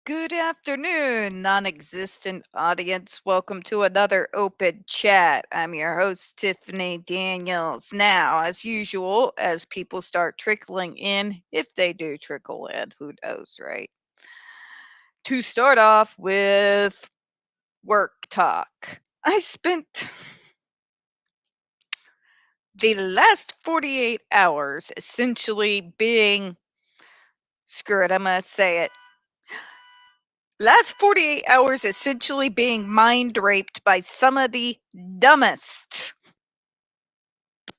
Good afternoon, non existent audience. Welcome to another open chat. I'm your host, Tiffany Daniels. Now, as usual, as people start trickling in, if they do trickle in, who knows, right? To start off with work talk, I spent the last 48 hours essentially being, screw it, I'm going to say it. Last 48 hours essentially being mind raped by some of the dumbest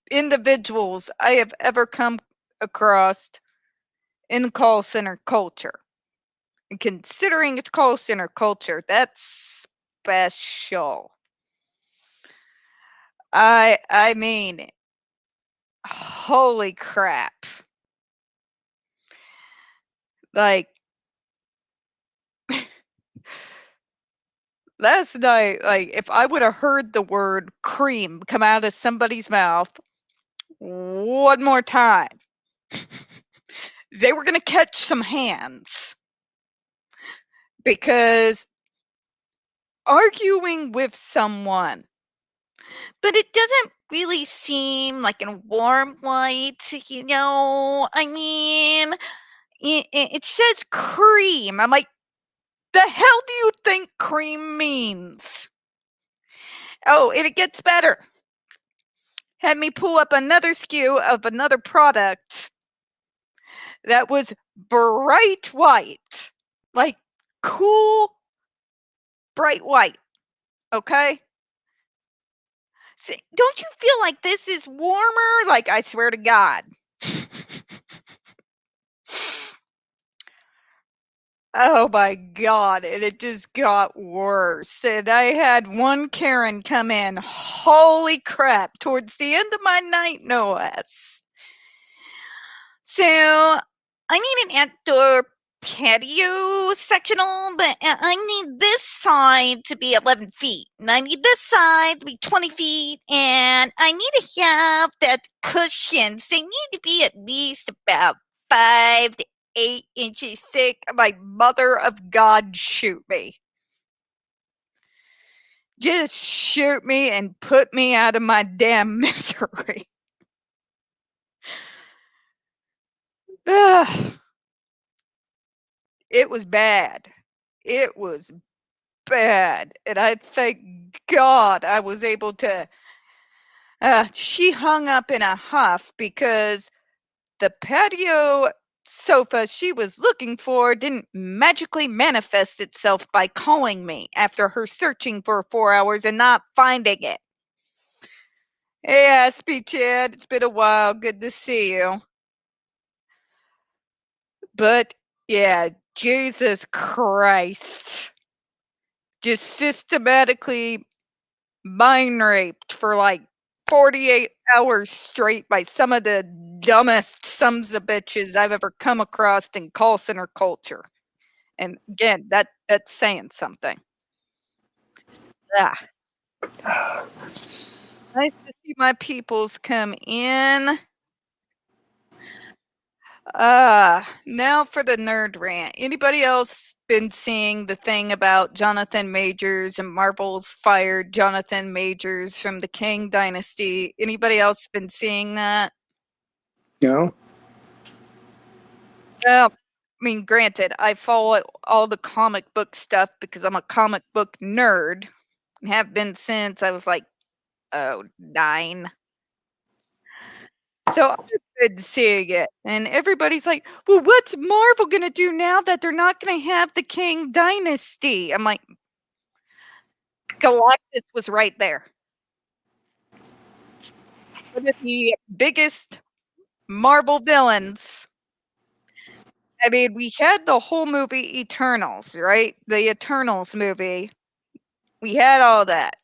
individuals I have ever come across in call center culture. And considering it's call center culture, that's special. I mean, holy crap. Like last night, like if I would have heard the word cream come out of somebody's mouth one more time, they were going to catch some hands because arguing with someone, but it doesn't really seem like a warm light, I mean, it says cream. I'm like, the hell do you think cream means? Oh, and it gets better. Had me pull up another SKU of another product that was bright white, like cool, bright white. Okay. Don't you feel like this is warmer? Like, I swear to God. Oh my God. And it just got worse. And I had one Karen come in. Holy crap. Towards the end of my night, no less. So I need an outdoor patio sectional, but I need this side to be 11 feet, and I need this side to be 20 feet, and I need to have that cushions. They need to be at least about 5 to 8 inches thick. My mother of God, shoot me. Just shoot me and put me out of my damn misery. Ugh. It was bad. It was bad. And I thank God I was able to. She hung up in a huff because the patio sofa she was looking for didn't magically manifest itself by calling me after her searching for 4 hours and not finding it. Hey, Aspie Chad, it's been a while. Good to see you. But yeah, Jesus Christ. Just systematically mind raped for like 48 hours straight by some of the dumbest sons of bitches I've ever come across in call center culture. And again, that's saying something. Ah, nice to see my peoples come in. Now for the nerd rant. Anybody else been seeing the thing about Jonathan Majors and Marvel's fired Jonathan Majors from the King Dynasty? Anybody else been seeing that? No. Well, I mean, granted, I follow all the comic book stuff because I'm a comic book nerd and have been since I was like, 9. So I've been seeing it, and everybody's like, "Well, what's Marvel gonna do now that they're not gonna have the King Dynasty?" I'm like, Galactus was right there. One of the biggest Marvel villains. I mean, we had the whole movie Eternals, right? The Eternals movie. We had all that.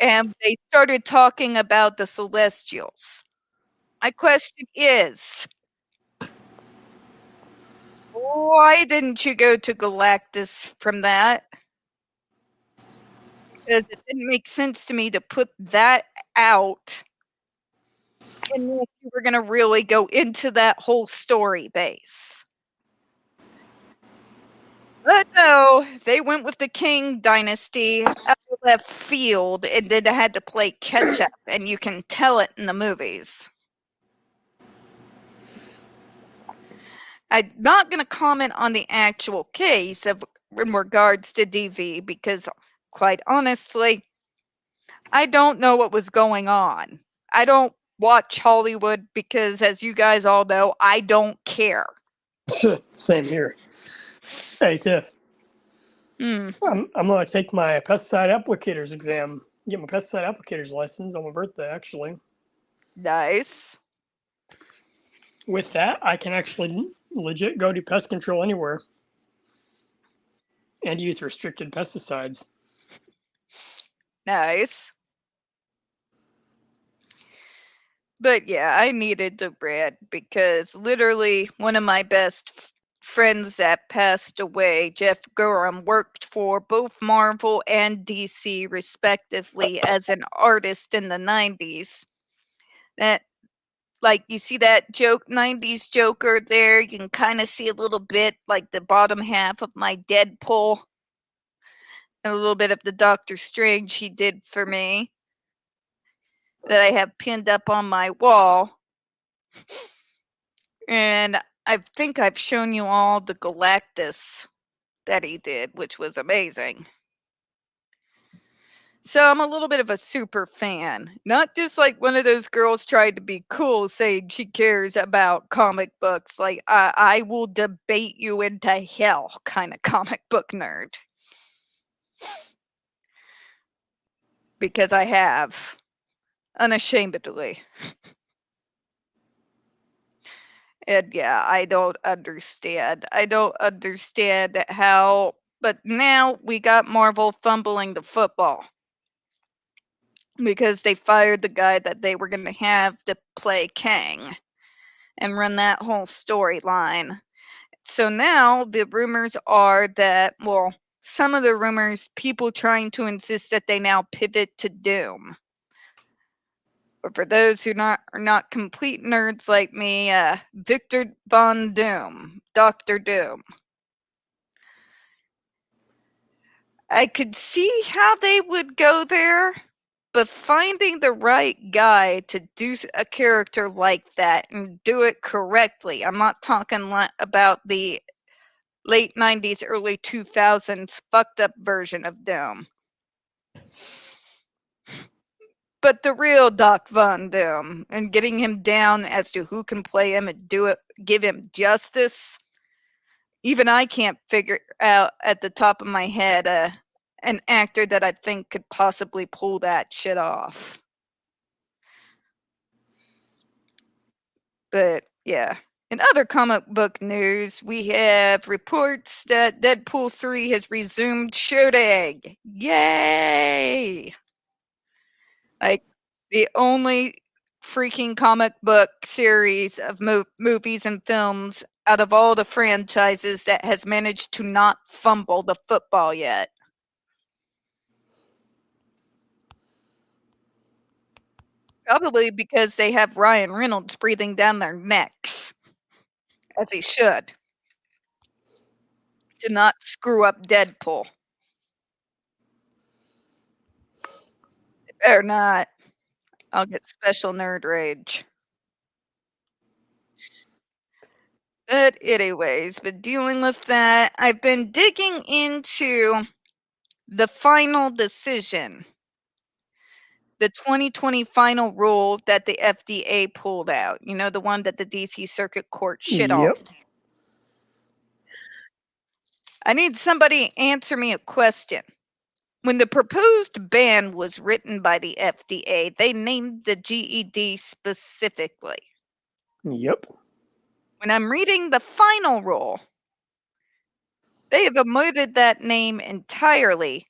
And they started talking about the Celestials. My question is, why didn't you go to Galactus from that? Because it didn't make sense to me to put that out unless you were gonna really go into that whole story base. But no, they went with the King dynasty out of left field and then had to play catch up, and you can tell it in the movies. I'm not going to comment on the actual case in regards to DV because, quite honestly, I don't know what was going on. I don't watch Hollywood because, as you guys all know, I don't care. Same here. Hey, Tiff. Hmm. I'm going to take my pesticide applicators exam. Get my pesticide applicators license on my birthday, actually. Nice. With that, I can actually legit go do pest control anywhere and use restricted pesticides. Nice. But yeah, I needed the bread because literally one of my best friends that passed away, Jeff Gorham, worked for both Marvel and DC respectively as an artist in the 90s. That, like, you see that 90s Joker there, you can kind of see a little bit like the bottom half of my Deadpool and a little bit of the Doctor Strange he did for me that I have pinned up on my wall. And I think I've shown you all the Galactus that he did, which was amazing. So I'm a little bit of a super fan. Not just like one of those girls tried to be cool saying she cares about comic books. Like, I will debate you into hell kind of comic book nerd. Because I have. Unashamedly. And yeah, I don't understand. I don't understand how. But now we got Marvel fumbling the football because they fired the guy that they were going to have to play Kang and run that whole storyline. So now the rumors are that, well, some of the rumors, people trying to insist that they now pivot to Doom. But for those who are not complete nerds like me, Victor Von Doom, Doctor Doom. I could see how they would go there, but finding the right guy to do a character like that and do it correctly. I'm not talking about the late 90s, early 2000s fucked up version of Doom. But the real Doc Von Doom, and getting him down as to who can play him and do it, give him justice. Even I can't figure out at the top of my head an actor that I think could possibly pull that shit off. But yeah. In other comic book news, we have reports that Deadpool 3 has resumed shooting. Yay! Like, the only freaking comic book series of movies and films out of all the franchises that has managed to not fumble the football yet. Probably because they have Ryan Reynolds breathing down their necks, as he should, to not screw up Deadpool. Better not. I'll get special nerd rage. But anyways, been dealing with that. I've been digging into the final decision, the 2020 final rule that the FDA pulled out. You know, the one that the DC Circuit Court shit on. Yep. I need somebody to answer me a question. When the proposed ban was written by the FDA, they named the GED specifically. Yep. When I'm reading the final rule, they have omitted that name entirely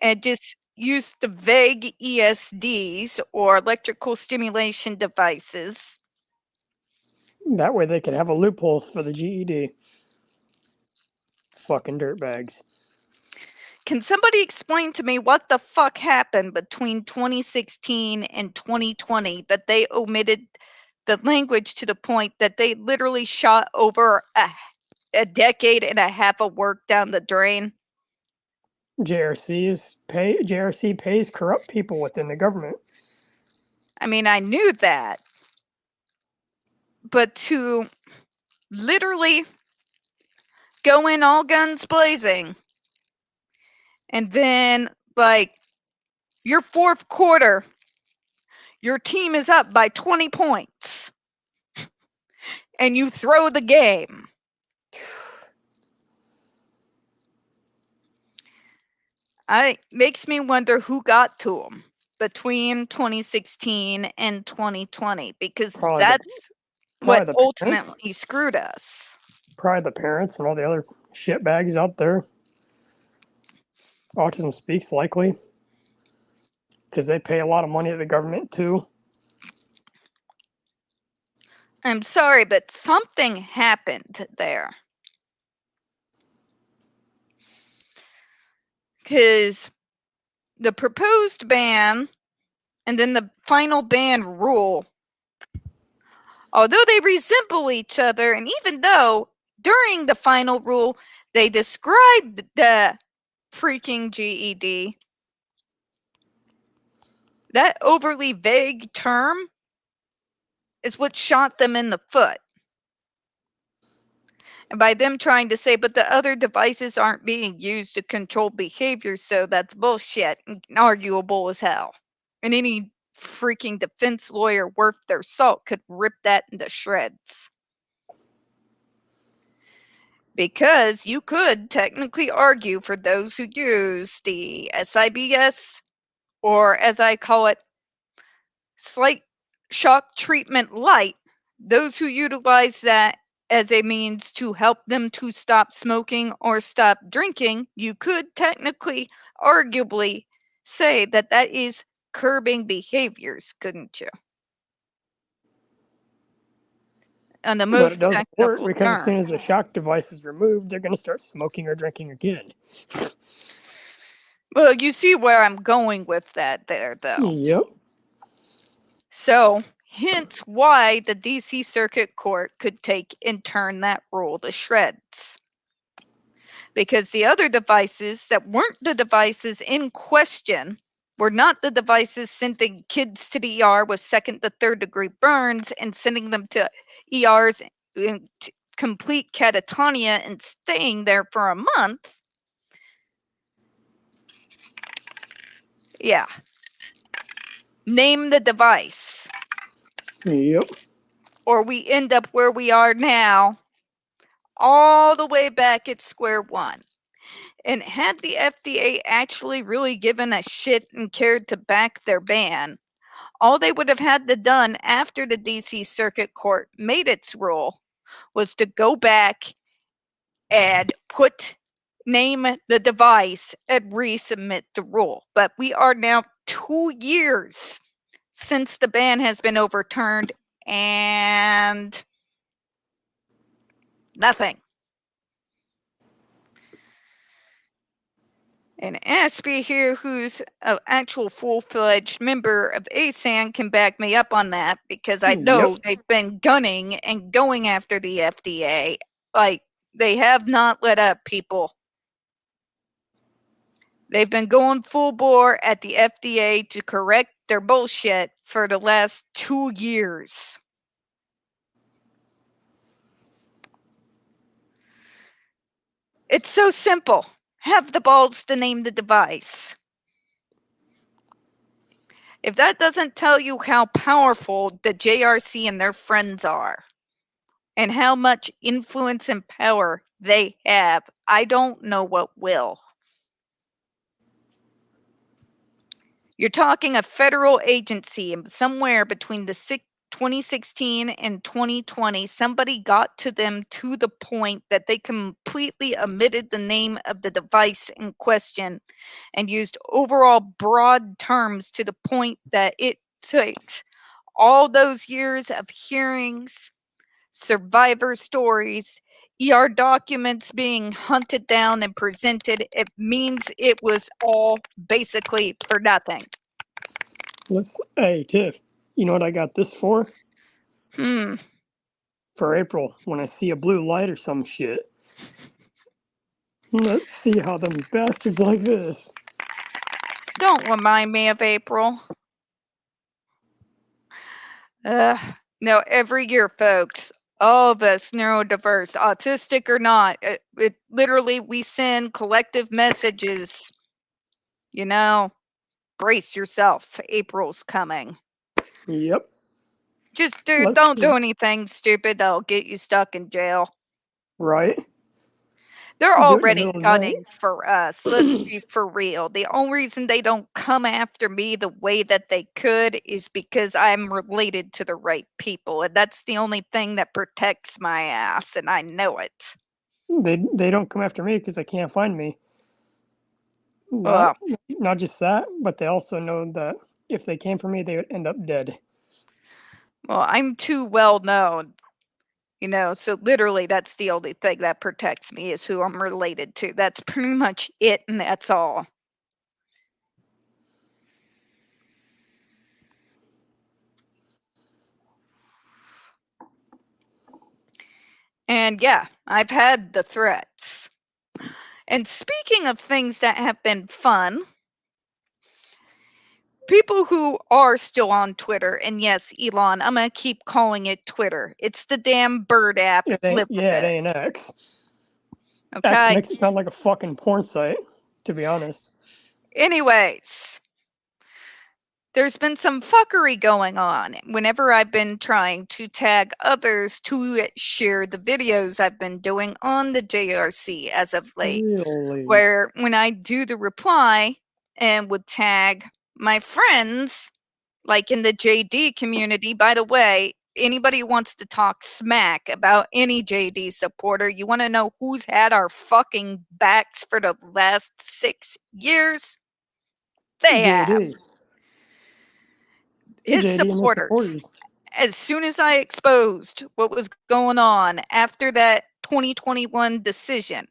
and just used the vague ESDs or electrical stimulation devices. That way they could have a loophole for the GED. Fucking dirtbags. Can somebody explain to me what the fuck happened between 2016 and 2020 that they omitted the language to the point that they literally shot over a decade and a half of work down the drain? JRC pays corrupt people within the government. I mean, I knew that. But to literally go in all guns blazing and then, like, your fourth quarter, your team is up by 20 points and you throw the game. It makes me wonder who got to them between 2016 and 2020, because Probably the that's what probably the parents, ultimately screwed us. probably the parents and all the other shitbags out there. Autism Speaks likely because they pay a lot of money to the government too. I'm sorry, but something happened there. Because the proposed ban and then the final ban rule, although they resemble each other, and even though during the final rule they described the freaking GED, that overly vague term is what shot them in the foot. And by them trying to say, but the other devices aren't being used to control behavior, so that's bullshit and arguable as hell. And any freaking defense lawyer worth their salt could rip that into shreds. Because you could technically argue for those who use the SIBS, or as I call it, slight shock treatment light, those who utilize that as a means to help them to stop smoking or stop drinking, you could technically, arguably, say that that is curbing behaviors, couldn't you? On the But it most doesn't work technical because as term. soon as the shock device is removed, they're going to start smoking or drinking again. Well, you see where I'm going with that there, though. Yep. So, hence why the DC Circuit Court could take and turn that rule to shreds. Because the other devices that weren't the devices in question were not the devices sending kids to the ER with second to third degree burns and sending them to ERs in complete catatonia and staying there for a month. Yeah. Name the device. Yep. Or we end up where we are now, all the way back at square one. And had the FDA actually really given a shit and cared to back their ban, all they would have had to done after the DC Circuit Court made its rule was to go back and name the device and resubmit the rule. But we are now 2 years since the ban has been overturned and nothing. And Ashby here, who's an actual full-fledged member of ASAN, can back me up on that, because I know Yep. they've been gunning and going after the FDA. Like, they have not let up, people. They've been going full bore at the FDA to correct their bullshit for the last 2 years. It's so simple. Have the balls to name the device. If that doesn't tell you how powerful the JRC and their friends are, and how much influence and power they have, I don't know what will. You're talking a federal agency, and somewhere between the 2016 and 2020, somebody got to them to the point that they completely omitted the name of the device in question and used overall broad terms to the point that it takes all those years of hearings, survivor stories, ER documents being hunted down and presented. It means it was all basically for nothing. Hey, Tiff, you know what I got this for? Hmm. For April, when I see a blue light or some shit. Let's see how them bastards like this. Don't remind me of April. No, every year, folks, all of us neurodiverse, autistic or not, literally we send collective messages. You know, brace yourself. April's coming. Yep. Just Let's don't do see. anything stupid that'll get you stuck in jail. Right. They're Do it in the already middle of the night. gunning for us. Let's be for real. The only reason they don't come after me the way that they could is because I'm related to the right people. And that's the only thing that protects my ass. And I know it. They don't come after me because they can't find me. Not Well, not just that, but they also know that if they came for me, they would end up dead. I'm too well known, so literally that's the only thing that protects me is who I'm related to. That's pretty much it, and that's all. And yeah, I've had the threats. And speaking of things that have been fun, people who are still on Twitter, and yes, Elon, I'm going to keep calling it Twitter. It's the damn bird app. It ain't. Live with Yeah, it it. ain't X. X Okay. makes it sound like a fucking porn site. To be honest. Anyways, there's been some fuckery going on whenever I've been trying to tag others to share the videos I've been doing on the JRC as of late. Really. Where when I do the reply and would tag my friends, like in the JD community, by the way, anybody who wants to talk smack about any JD supporter, you want to know who's had our fucking backs for the last 6 years? They have. JD. His JD and his supporters. supporters. As soon as I exposed what was going on after that 2021 decision,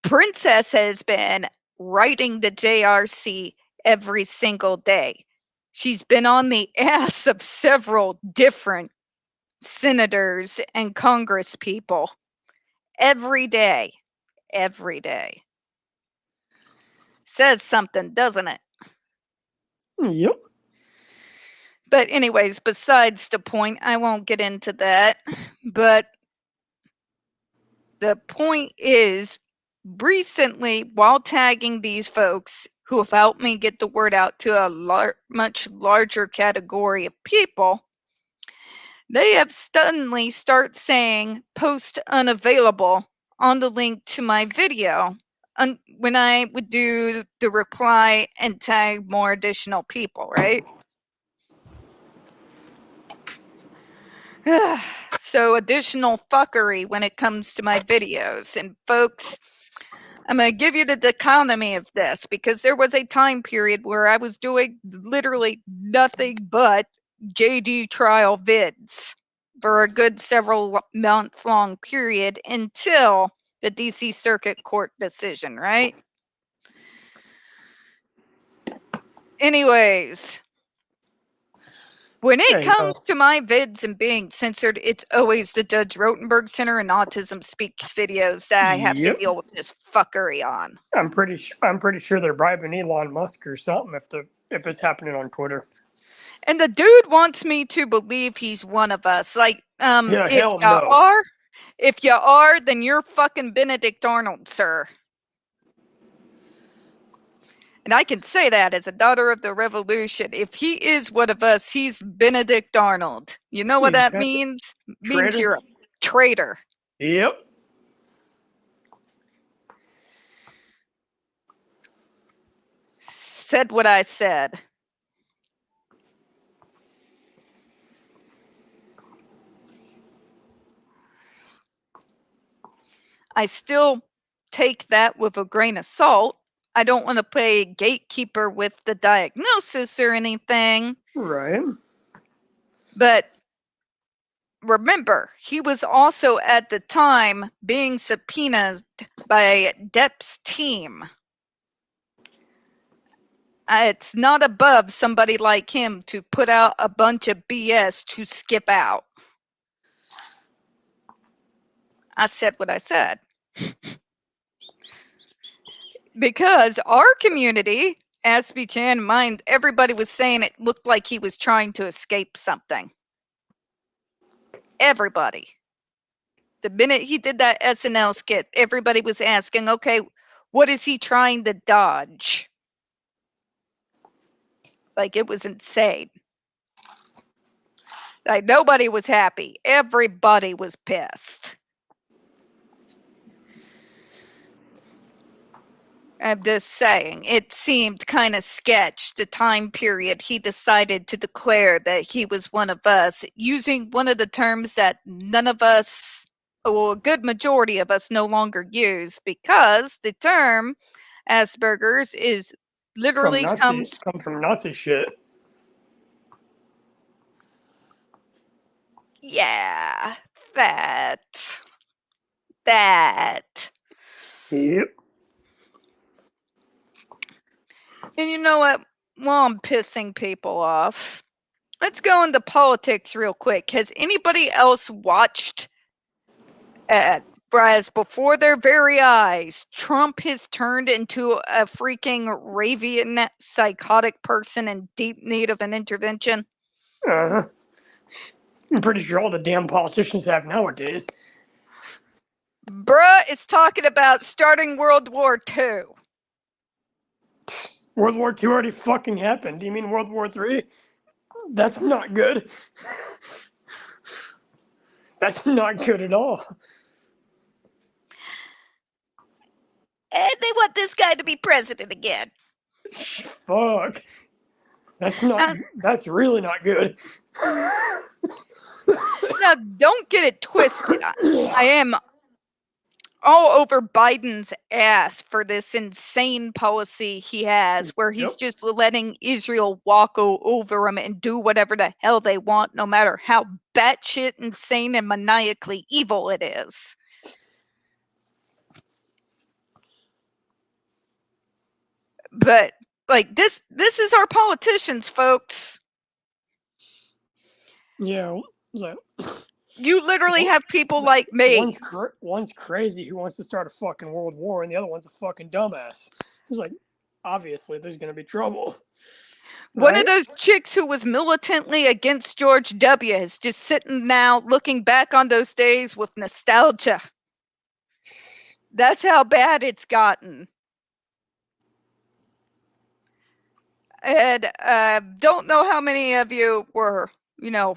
Princess has been writing the JRC every single day. She's been on the ass of several different senators and Congress people every day. Every day. Says something, doesn't it? Yep. But, anyways, besides the point, I won't get into that. But the point is, recently, while tagging these folks who have helped me get the word out to a much larger category of people, they have suddenly start saying post unavailable on the link to my video when I would do the reply and tag more additional people, right? So additional fuckery when it comes to my videos. And folks, I'm going to give you the dichotomy of this because there was a time period where I was doing literally nothing but JD trial vids for a good several month long period until the DC Circuit Court decision, right? Anyways, when it There you comes go. to my vids and being censored, it's always the Judge Rotenberg Center and Autism Speaks videos that I have to Yep. deal with this fuckery on. I'm pretty sure they're bribing Elon Musk or something if it's happening on Twitter. And the dude wants me to believe he's one of us. Like, Yeah, if hell you no. are, then you're fucking Benedict Arnold, sir. And I can say that as a daughter of the revolution. If he is one of us, he's Benedict Arnold. You know what He's that been means? It means traitor. you're a traitor. Yep. Said what I said. I still take that with a grain of salt. I don't want to play gatekeeper with the diagnosis or anything, Right. but remember, he was also at the time being subpoenaed by Depp's team. It's not above somebody like him to put out a bunch of BS to skip out. I said what I said. Because our community, Aspie Chan, mind, everybody was saying it looked like he was trying to escape something. Everybody. The minute he did that SNL skit, everybody was asking, okay, what is he trying to dodge? Like, it was insane. Like, nobody was happy. Everybody was pissed. I'm just saying, it seemed kind of sketch the time period he decided to declare that he was one of us, using one of the terms that none of us, or a good majority of us, no longer use, because the term Asperger's is literally comes from Nazi shit. yeah, that. Yep. And you know what? While I'm pissing people off, let's go into politics real quick. Has anybody else watched, whereas before their very eyes, Trump has turned into a freaking Ravian psychotic person in deep need of an intervention? Uh-huh. I'm pretty sure all the damn politicians have nowadays. Bruh is talking about starting World War II. World War II already fucking happened. Do you mean World War III? That's not good. That's not good at all. And they want this guy to be president again. Fuck. That's really not good. Now, don't get it twisted. I am all over Biden's ass for this insane policy he has, where he's Yep. just letting Israel walk over him and do whatever the hell they want, no matter how batshit insane and maniacally evil it is. But like this is our politicians, folks. Yeah. So, You literally have people like me. one's crazy who wants to start a fucking world war, and the other one's a fucking dumbass. It's like, obviously, there's gonna be trouble. One of Right? those chicks who was militantly against George W. is just sitting now looking back on those days with nostalgia. That's how bad it's gotten. And don't know how many of you were,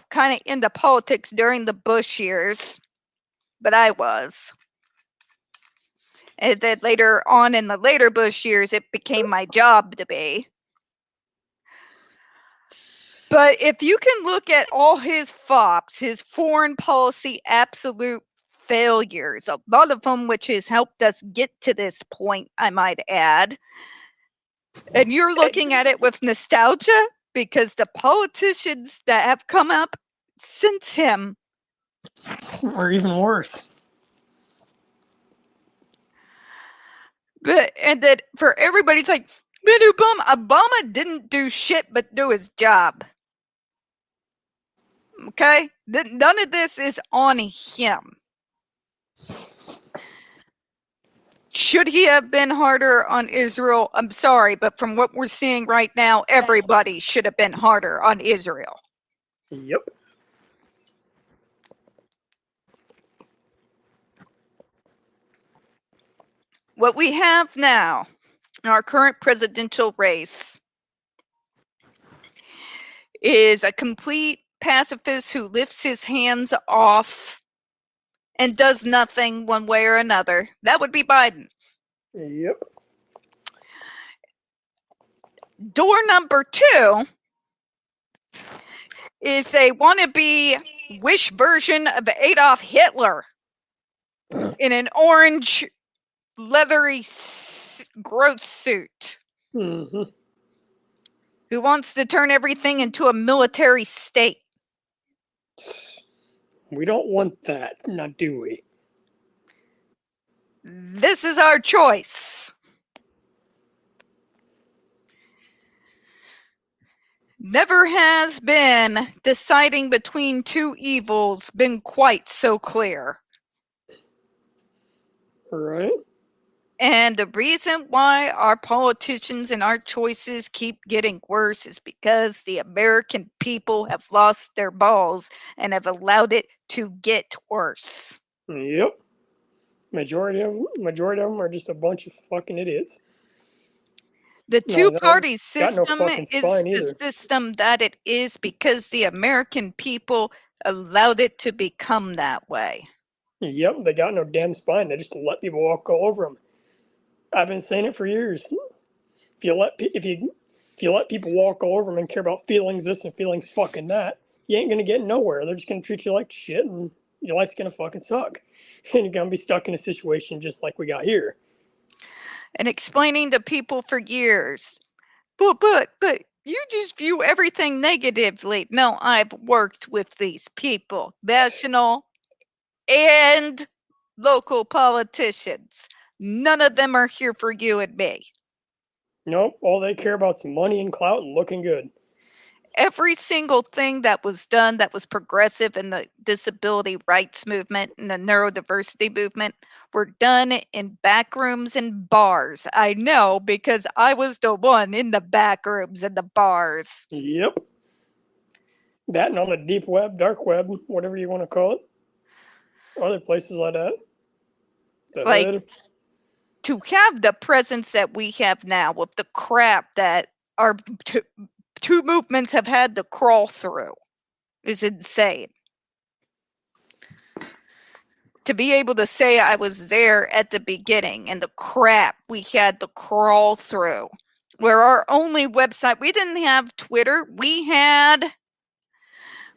kind of into politics during the Bush years, but I was. And then later on in the later Bush years, it became my job to be. But if you can look at all his flops, his foreign policy absolute failures, a lot of them which has helped us get to this point, I might add, and you're looking at it with nostalgia because the politicians that have come up since him, Or even worse. and that for everybody's like, man, Obama didn't do shit but do his job. Okay? None of this is on him. Should he have been harder on Israel? I'm sorry, but from what we're seeing right now, everybody should have been harder on Israel. Yep. What we have now in our current presidential race is a complete pacifist who lifts his hands off and does nothing one way or another. That would be Biden. Yep. Door number 2 is a wannabe wish version of Adolf Hitler in an orange leathery gross suit, Mm-hmm. who wants to turn everything into a military state. We don't want that, now do we? This is our choice. Never has been deciding between two evils been quite so clear. Right. And the reason why our politicians and our choices keep getting worse is because the American people have lost their balls and have allowed it to get worse. Yep. Majority of them are just a bunch of fucking idiots. The No, no, two-party got no system fucking is spine the either. system that it is because the American people allowed it to become that way. Yep, they got no damn spine. They just let people walk all over them. I've been saying it for years. If you let people walk all over them and care about feelings this and feelings fucking that, you ain't gonna get nowhere. They're just gonna treat you like shit, and your life's gonna fucking suck. And you're gonna be stuck in a situation just like we got here. And explaining to people for years, but you just view everything negatively. No, I've worked with these people, national and local politicians. None of them are here for you and me. Nope, all they care about is money and clout and looking good. Every single thing that was done that was progressive in the disability rights movement and the neurodiversity movement were done in back rooms and bars. I know because I was the one in the back rooms and the bars. Yep. That and on the deep web, dark web, whatever you want to call it. Other places like that. The Like, hood. to have the presence that we have now with the crap that our two movements have had to crawl through is insane. To be able to say I was there at the beginning and the crap we had to crawl through. Where our only website, we didn't have Twitter, we had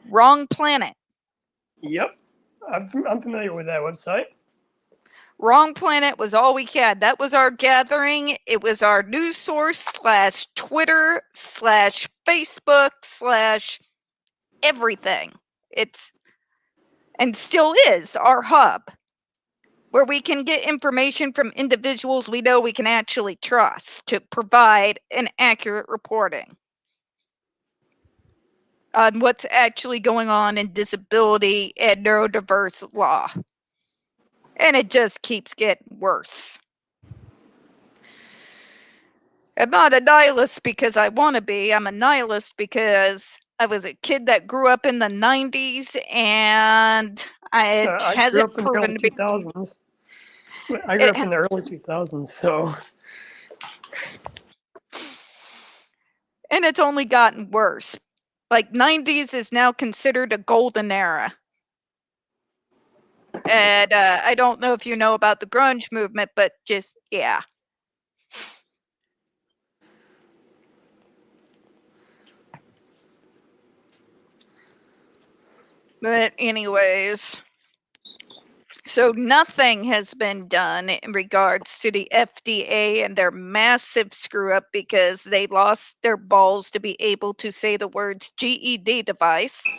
Wrong Planet. Yep. I'm familiar with that website. Wrong Planet was all we had. That was our gathering. It was our news source slash Twitter slash Facebook slash everything. It's and still is our hub where we can get information from individuals we know we can actually trust to provide an accurate reporting on what's actually going on in disability and neurodiverse law. And it just keeps getting worse. I'm not a nihilist because I want to be. I'm a nihilist because I was a kid that grew up in the 90s and it I grew hasn't up in the early proven to be. 2000s. I grew It, up in the early 2000s, so. and it's only gotten worse. Like 90s is now considered a golden era. And I don't know if you know about the grunge movement, but just, yeah. But, anyways, so nothing has been done in regards to the FDA and their massive screw up because they lost their balls to be able to say the words GED device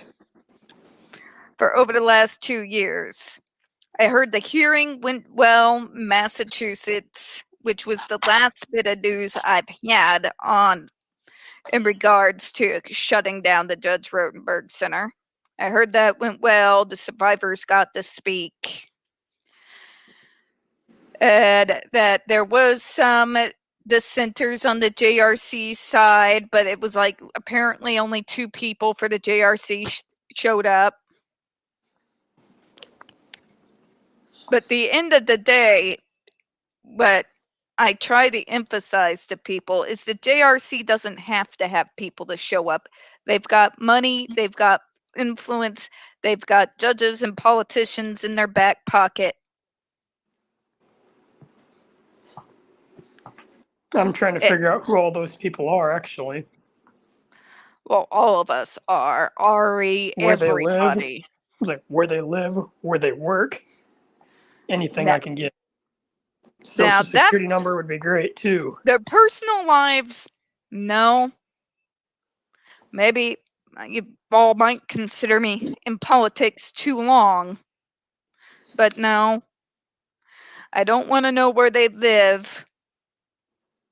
for over the last 2 years. I heard the hearing went well, Massachusetts, which was the last bit of news I've had on in regards to shutting down the Judge Rotenberg Center. I heard that went well. The survivors got to speak. And that there was some dissenters on the JRC side, but it was like apparently only 2 people for the JRC showed up. But the end of the day, what I try to emphasize to people is the JRC doesn't have to have people to show up. They've got money, they've got influence, they've got judges and politicians in their back pocket. I'm trying to figure out who all those people are, actually. Well, all of us are. Ari, Where they live. everybody. It's like where they live, where they work. Anything Now, I can get. now Social that security number would be great, too. their personal lives, no. Maybe you all might consider me in politics too long, but no. I don't want to know where they live.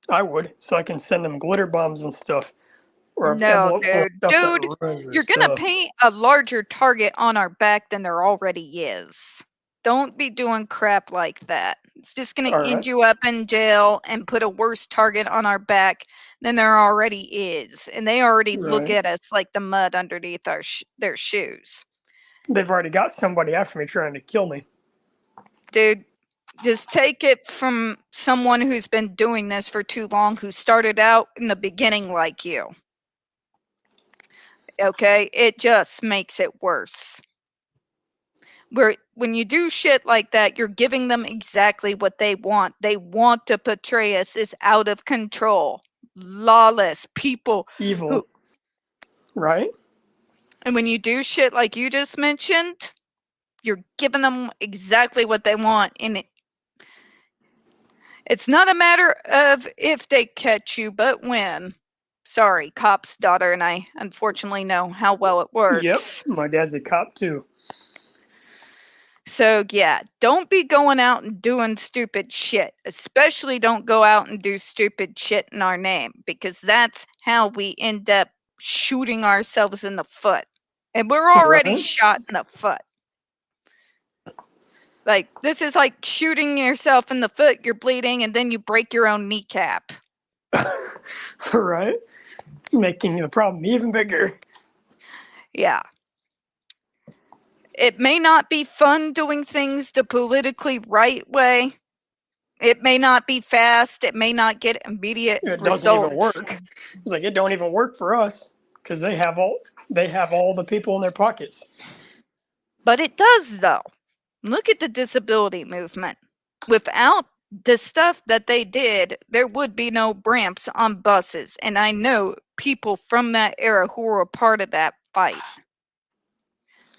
I would, so I can send them glitter bombs and stuff. Or an No, envelope full of dude. stuff that Dude, ruins their you're gonna stuff. paint a larger target on our back than there already is. Don't be doing crap like that. It's just going All to end right. you up in jail and put a worse target on our back than there already is. And they already look Right. at us like the mud underneath their shoes. They've already got somebody after me trying to kill me. Dude, just take it from someone who's been doing this for too long, who started out in the beginning like you. Okay? It just makes it worse. When you do shit like that, you're giving them exactly what they want. They want to portray us as out of control, lawless people who, Evil. Right? and when you do shit like you just mentioned, you're giving them exactly what they want. And it's not a matter of if they catch you, but when. Sorry, cop's daughter, and I unfortunately know how well it Yep. works. My dad's a cop too. So, yeah, don't be going out and doing stupid shit. Especially don't go out and do stupid shit in our name, because that's how we end up shooting ourselves in the foot. And we're already Right? shot in the foot. Like, this is like shooting yourself in the foot, you're bleeding, and then you break your own kneecap. Right? Making the problem even bigger. Yeah. It may not be fun doing things the politically right way. It may not be fast. It may not get immediate It doesn't even results. work. It's like it don't even work for us because they have all the people in their pockets. But it does, though. Look at the disability movement. Without the stuff that they did, there would be no ramps on buses. And I know people from that era who were a part of that fight,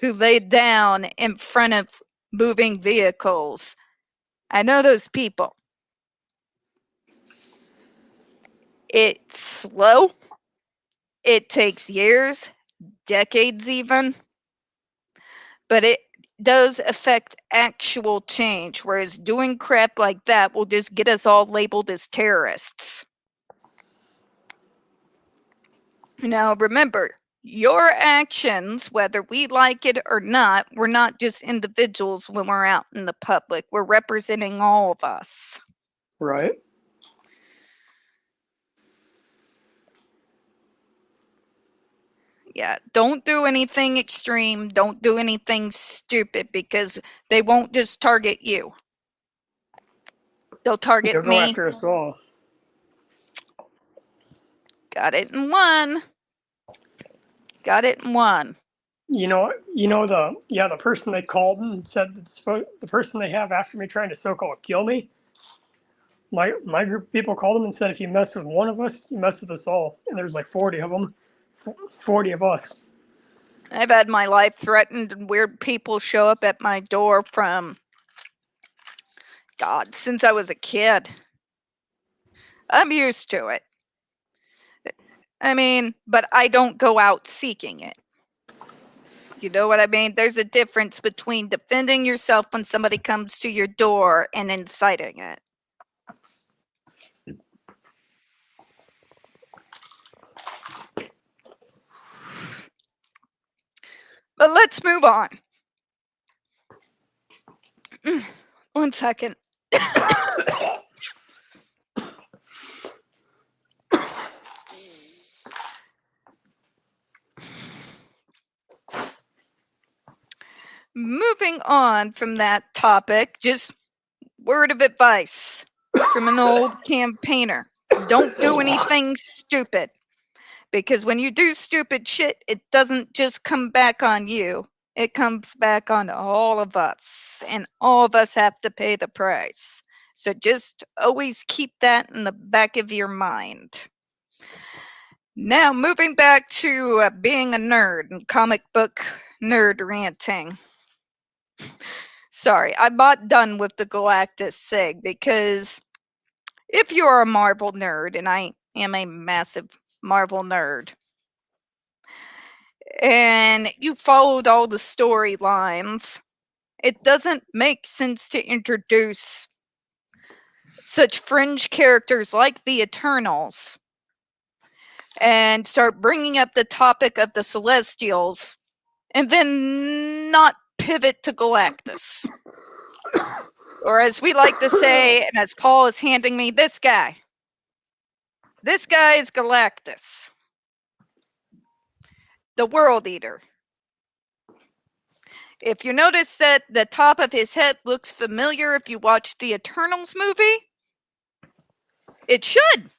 who laid down in front of moving vehicles. I know those people. It's slow. It takes years, decades even, but it does affect actual change, whereas doing crap like that will just get us all labeled as terrorists. Now, remember, your actions, whether we like it or not, we're not just individuals when we're out in the public. We're representing all of us. Right? Yeah, don't do anything extreme. Don't do anything stupid, because they won't just target you. They'll target They'll go me. after us all. Got it in one. Got it in one. The person they called and said that the person they have after me trying to so-called kill me. My group of people called them and said if you mess with one of us, you mess with us all. And there's like 40 of them, 40 of us. I've had my life threatened and weird people show up at my door from, God, since I was a kid. I'm used to it. I mean, but I don't go out seeking it. You know what I mean? There's a difference between defending yourself when somebody comes to your door and inciting it. But let's move on. 1 second. Moving on from that topic, just word of advice from an old campaigner. Don't do anything stupid, because when you do stupid shit, it doesn't just come back on you. It comes back on all of us, and all of us have to pay the price. So just always keep that in the back of your mind. Now, moving back to being a nerd and comic book nerd ranting. Sorry, I'm not done with the Galactus seg, because if you're a Marvel nerd, and I am a massive Marvel nerd, and you followed all the storylines, it doesn't make sense to introduce such fringe characters like the Eternals and start bringing up the topic of the Celestials and then not pivot to Galactus. Or as we like to say, and as Paul is handing me this guy. This guy is Galactus, the World Eater. If you notice that the top of his head looks familiar if you watch the Eternals movie, it should.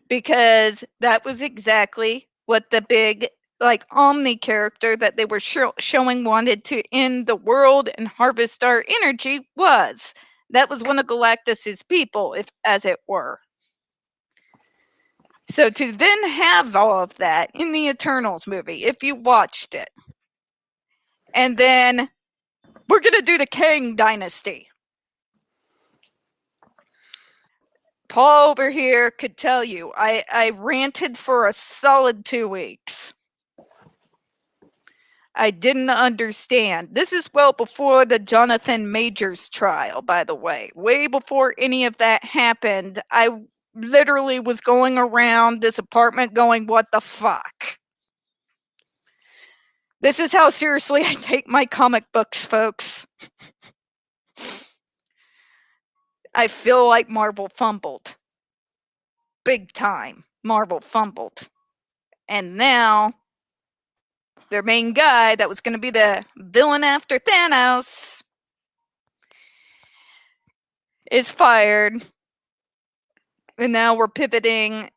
Because that was exactly what the big like Omni character that they were showing wanted to end the world and harvest our energy was. That was one of Galactus's people, if as it were. So to then have all of that in the Eternals movie, if you watched it, and then we're gonna do the Kang Dynasty. Paul over here could tell you, I ranted for a solid 2 weeks. I didn't understand. This is well before the Jonathan Majors trial, by the way. Way before any of that happened. I literally was going around this apartment going, what the fuck? This is how seriously I take my comic books, folks. I feel like Marvel fumbled. Big time. Marvel fumbled. And now their main guy that was going to be the villain after Thanos is fired. And now we're pivoting.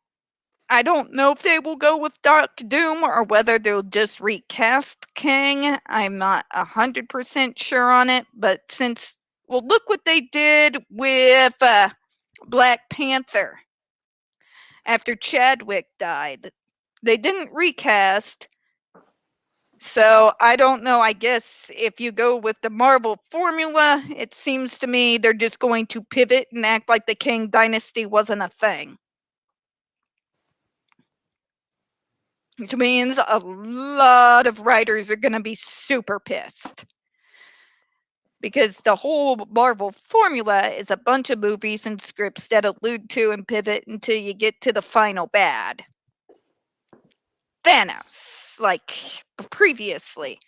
I don't know if they will go with Doctor Doom or whether they'll just recast Kang. I'm not 100% sure on it, but since, well, look what they did with Black Panther after Chadwick died. They didn't recast. So I don't know. I guess if you go with the Marvel formula, it seems to me they're just going to pivot and act like the Kang Dynasty wasn't a thing. Which means a lot of writers are going to be super pissed. Because the whole Marvel formula is a bunch of movies and scripts that allude to and pivot until you get to the final bad. Thanos, like previously.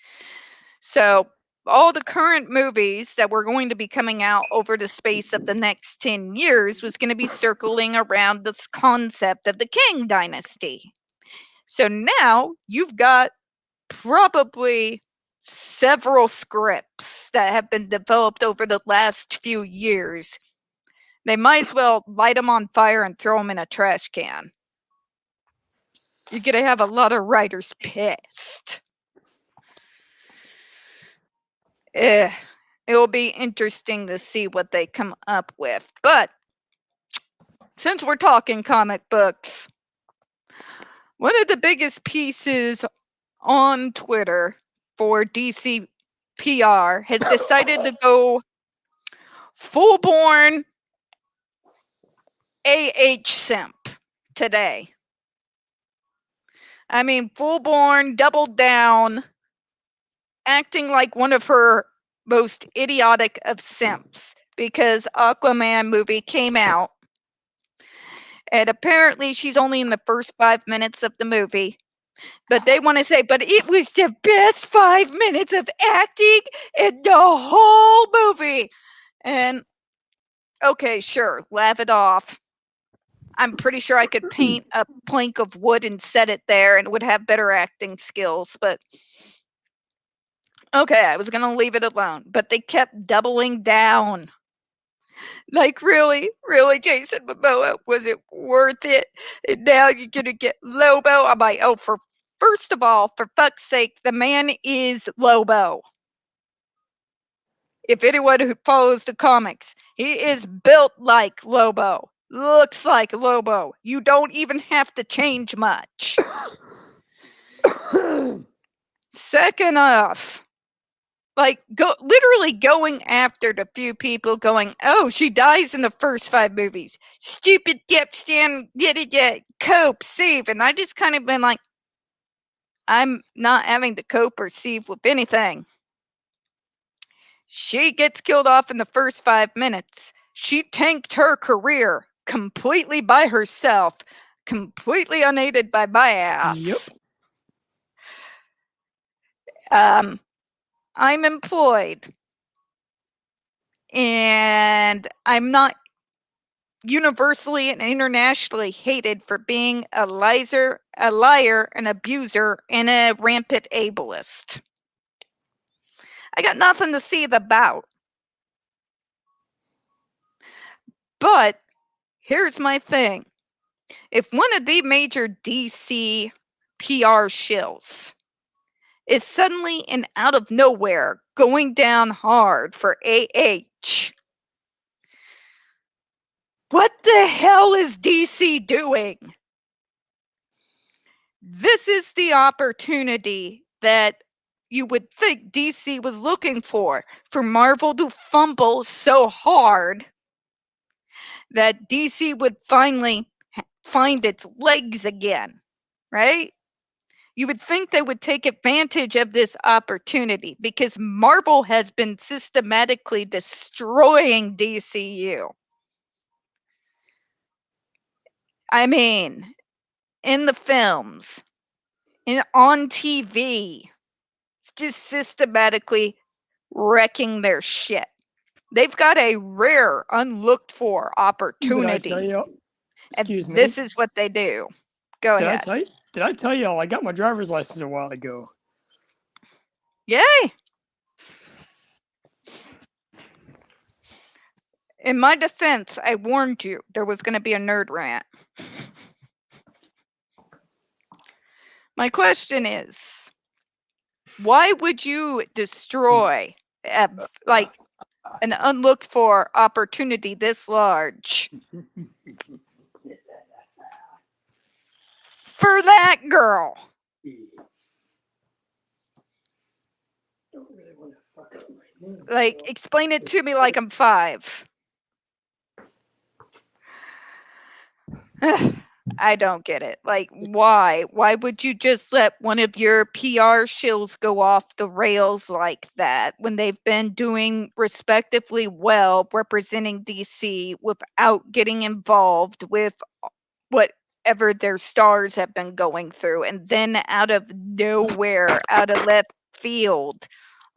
So all the current movies that were going to be coming out over the space of the next 10 years was going to be circling around this concept of the Kang Dynasty. So now you've got probably several scripts that have been developed over the last few years. They might as well light them on fire and throw them in a trash can. You're going to have a lot of writers pissed. It will be interesting to see what they come up with. But since we're talking comic books, one of the biggest pieces on Twitter for DC PR has decided to go full-born simp today. I mean, full-born, doubled down, acting like one of her most idiotic of simps because Aquaman movie came out. And apparently she's only in the first 5 minutes of the movie. But they want to say, but it was the best 5 minutes of acting in the whole movie. And okay, sure, laugh it off. I'm pretty sure I could paint a plank of wood and set it there and would have better acting skills, but okay, I was going to leave it alone. But they kept doubling down. Like, really, Jason Momoa, was it worth it? And now you're going to get Lobo? I'm like, oh, first of all, for fuck's sake, the man is Lobo. If anyone who follows the comics, he is built like Lobo, looks like Lobo. You don't even have to change much. Second off, like literally going after the few people going, oh, she dies in the first 5 movies. Stupid dipstand, cope, save. And I just kind of been like, I'm not having to cope or save with anything. She gets killed off in the first 5 minutes. She tanked her career completely by herself, completely unaided by my ass. Yep. I'm employed. and I'm not universally and internationally hated for being a liar, an abuser, and a rampant ableist. I got nothing to see about. But here's my thing. If one of the major DC PR shills is suddenly and out of nowhere going down hard for AH, what the hell is DC doing? This is the opportunity that you would think DC was looking for Marvel to fumble so hard that DC would finally find its legs again, right? You would think they would take advantage of this opportunity because Marvel has been systematically destroying DCU. I mean, in the films, on TV, it's just systematically wrecking their shit. They've got a rare, unlooked for Did I tell opportunity, you? and Excuse me. this is what they do. Go Did I ahead. tell you? Did I tell y'all I got my driver's license a while ago? Yay! In my defense, I warned you there was going to be a nerd rant. My question is, why would you destroy like an unlooked for opportunity this large for that girl? Don't really want to fuck up my name. Like, explain it to me like I'm 5. I don't get it. Like, why? Why would you just let one of your PR shills go off the rails like that when they've been doing respectively well representing DC without getting involved with whatever their stars have been going through? And then out of nowhere, out of left field,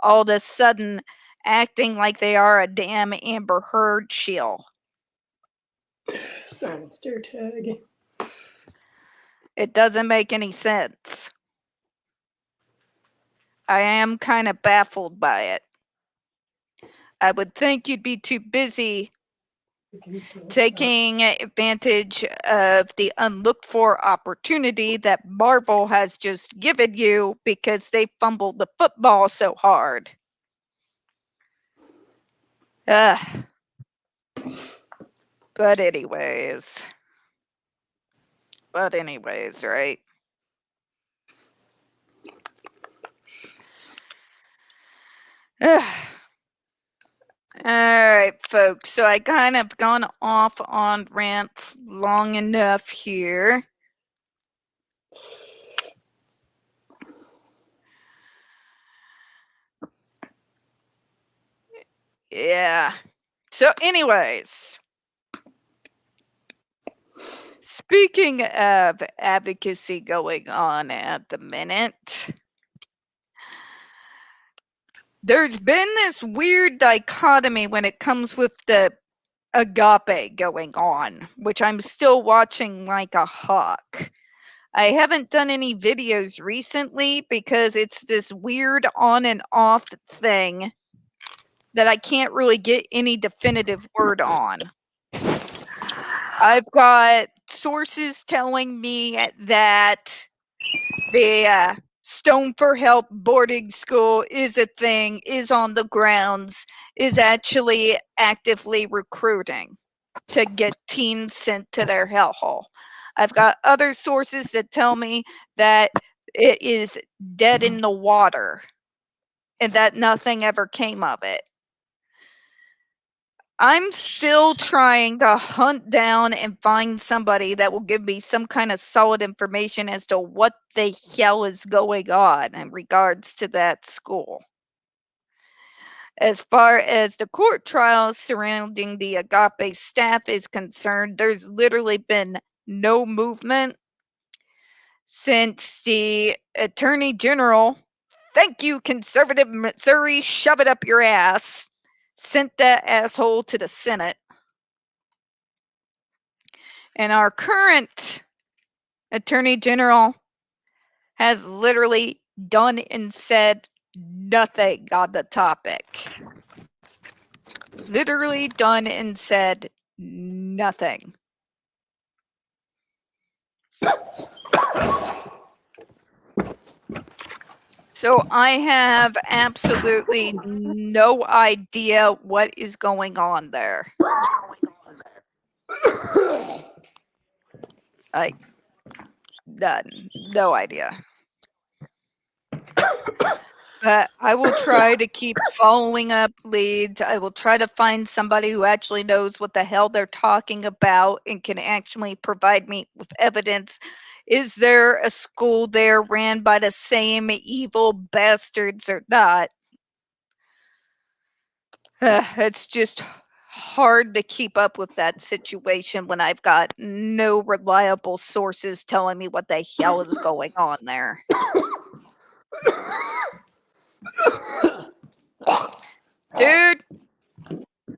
all of a sudden acting like they are a damn Amber Heard shill. Silent stare tag. It doesn't make any sense. I am kind of baffled by it. I would think you'd be too busy taking advantage of the unlooked for opportunity that Marvel has just given you because they fumbled the football so hard. Ugh. But anyways. Right? Ugh. All right, folks. So I kind of gone off on rants long enough here. Yeah. So, anyways, speaking of advocacy going on at the minute, there's been this weird dichotomy when it comes with the agape going on, which I'm still watching like a hawk. I haven't done any videos recently because it's this weird on and off thing that I can't really get any definitive word on. I've got sources telling me that the Stone for Help boarding school is a thing, is on the grounds, is actually actively recruiting to get teens sent to their hellhole. I've got other sources that tell me that it is dead in the water and that nothing ever came of it. I'm still trying to hunt down and find somebody that will give me some kind of solid information as to what the hell is going on in regards to that school. As far as the court trials surrounding the Agape staff is concerned, there's literally been no movement since the Attorney General, thank you, conservative Missouri, shove it up your ass, sent that asshole to the Senate. And our current Attorney General has literally done and said nothing on the topic. Literally done and said nothing. So I have absolutely no idea what is going on there. Like, none. No idea. But I will try to keep following up leads. I will try to find somebody who actually knows what the hell they're talking about and can actually provide me with evidence. Is there a school there ran by the same evil bastards or not? It's just hard to keep up with that situation when I've got no reliable sources telling me what the hell is going on there. Dude,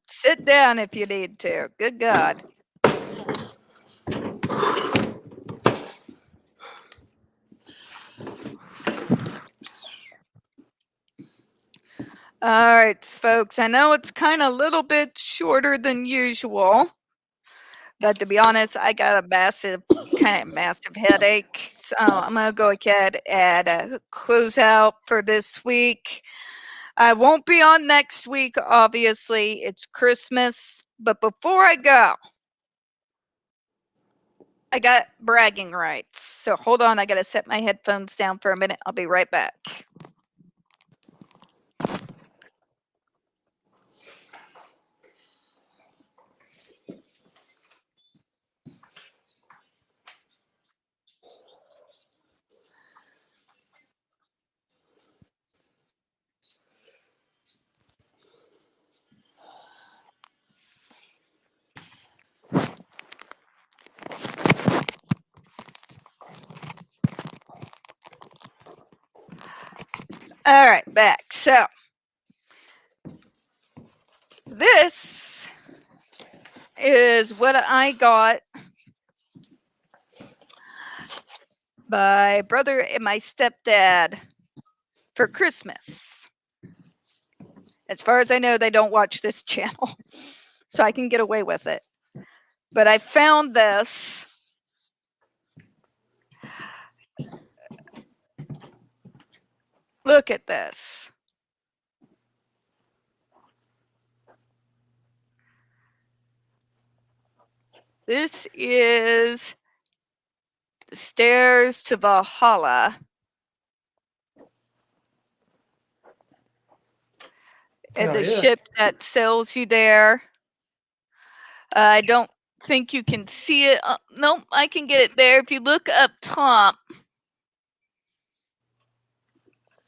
sit down if you need to. Good God. All right, folks, I know it's kind of a little bit shorter than usual, but to be honest, I got a massive headache. So I'm going to go ahead and close out for this week. I won't be on next week, obviously. It's Christmas. But before I go, I got bragging rights. So hold on, I got to set my headphones down for a minute. I'll be right back. All right, back. So this is what I got my brother and my stepdad for Christmas. As far as I know, they don't watch this channel, so I can get away with it. But I found this. Look at this. This is the Stairs to Valhalla. And the ship that sails you there. I don't think you can see it. Nope, I can get it there. If you look up top,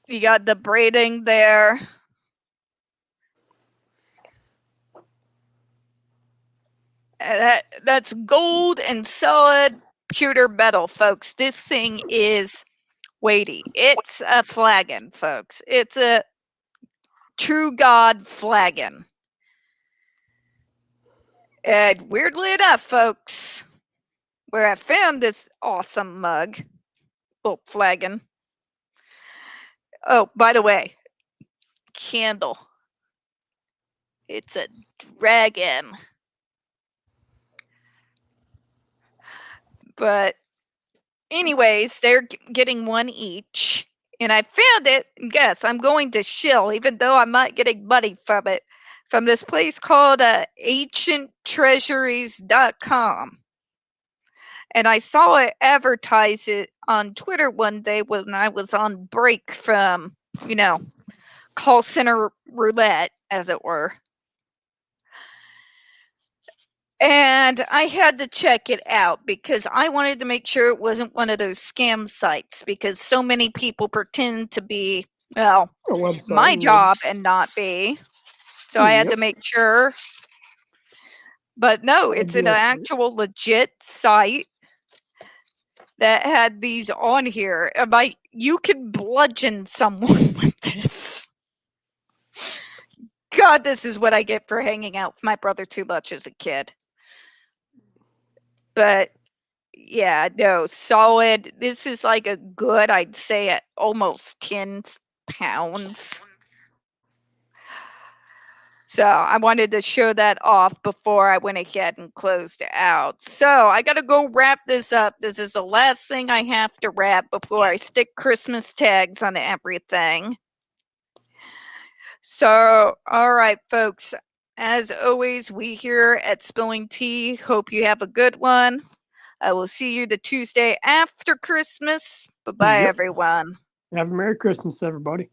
you got the braiding there. That's gold and solid pewter metal, folks. This thing is weighty. It's a flagon, folks. It's a true God flagon. And weirdly enough, folks, where I found this awesome mug, flagon. Oh, by the way, candle. It's a dragon. But anyways, they're getting one each. And I found it, yes, I'm going to shill, even though I'm not getting money from it, from this place called ancienttreasuries.com. And I saw it advertise it on Twitter one day when I was on break from, call center roulette, as it were. And I had to check it out because I wanted to make sure it wasn't one of those scam sites, because so many people pretend to be, well, my job and not be. So I had to make sure. But no, it's an actual legit site that had these on here. You could bludgeon someone with this. God, this is what I get for hanging out with my brother too much as a kid. But yeah, no, solid. This is like a good, I'd say, at almost 10 pounds. So I wanted to show that off before I went ahead and closed out. So I got to go wrap this up. This is the last thing I have to wrap before I stick Christmas tags on everything. So, all right, folks. As always, we here at Spilling Tea hope you have a good one. I will see you the Tuesday after Christmas. Bye bye, Yep. everyone. Have a Merry Christmas, everybody.